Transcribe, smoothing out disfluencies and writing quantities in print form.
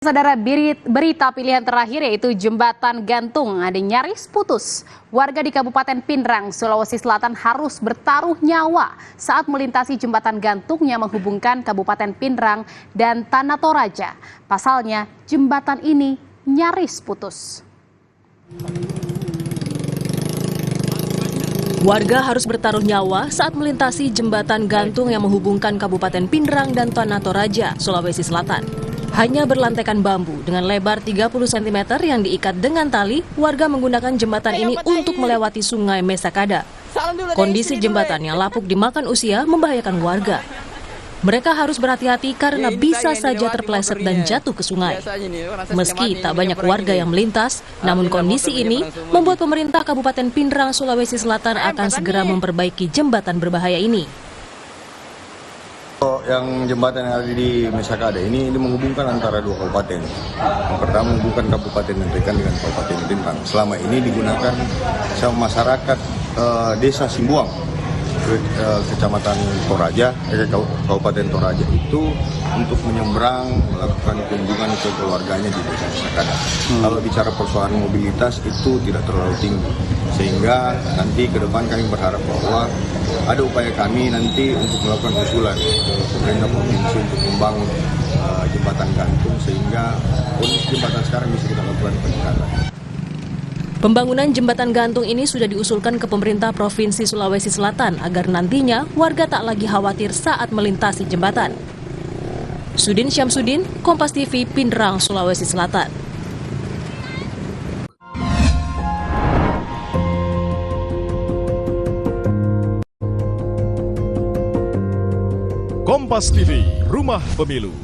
Saudara, berita pilihan terakhir yaitu jembatan gantung ada nyaris putus. Warga di Kabupaten Pindrang, Sulawesi Selatan harus bertaruh nyawa saat melintasi jembatan gantung yang menghubungkan Kabupaten Pindrang dan Tanah Toraja. Pasalnya, jembatan ini nyaris putus. Warga harus bertaruh nyawa saat melintasi jembatan gantung yang menghubungkan Kabupaten Pindrang dan Tanah Toraja, Sulawesi Selatan. Hanya berlantaikan bambu dengan lebar 30 cm yang diikat dengan tali, warga menggunakan jembatan ini untuk melewati sungai Mesakada. Kondisi jembatan yang lapuk dimakan usia membahayakan warga. Mereka harus berhati-hati karena bisa saja terpeleset dan jatuh ke sungai. Meski tak banyak warga yang melintas, namun kondisi ini membuat pemerintah Kabupaten Pindrang, Sulawesi Selatan akan segera memperbaiki jembatan berbahaya ini. Yang jembatan yang ada di Mesakada ini menghubungkan antara dua kabupaten. Yang pertama menghubungkan Kabupaten Nentrekan dengan Kabupaten Pindrang. Selama ini digunakan sama masyarakat Desa Simbuang, Kecamatan Toraja, Kabupaten Toraja itu untuk menyeberang melakukan kunjungan ke keluarganya di Desa Mesakada. Kalau bicara persoalan mobilitas itu tidak terlalu tinggi, sehingga nanti ke depan kami berharap bahwa ada upaya kami nanti untuk melakukan usulan ke pemerintah provinsi untuk membangun jembatan gantung sehingga kondisi jembatan sekarang bisa kita lakukan peningkatan. Pembangunan jembatan gantung ini sudah diusulkan ke pemerintah Provinsi Sulawesi Selatan agar nantinya warga tak lagi khawatir saat melintasi jembatan. Sudin Syamsuddin, Kompas TV, Pindrang, Sulawesi Selatan. Kompas TV, Rumah Pemilu.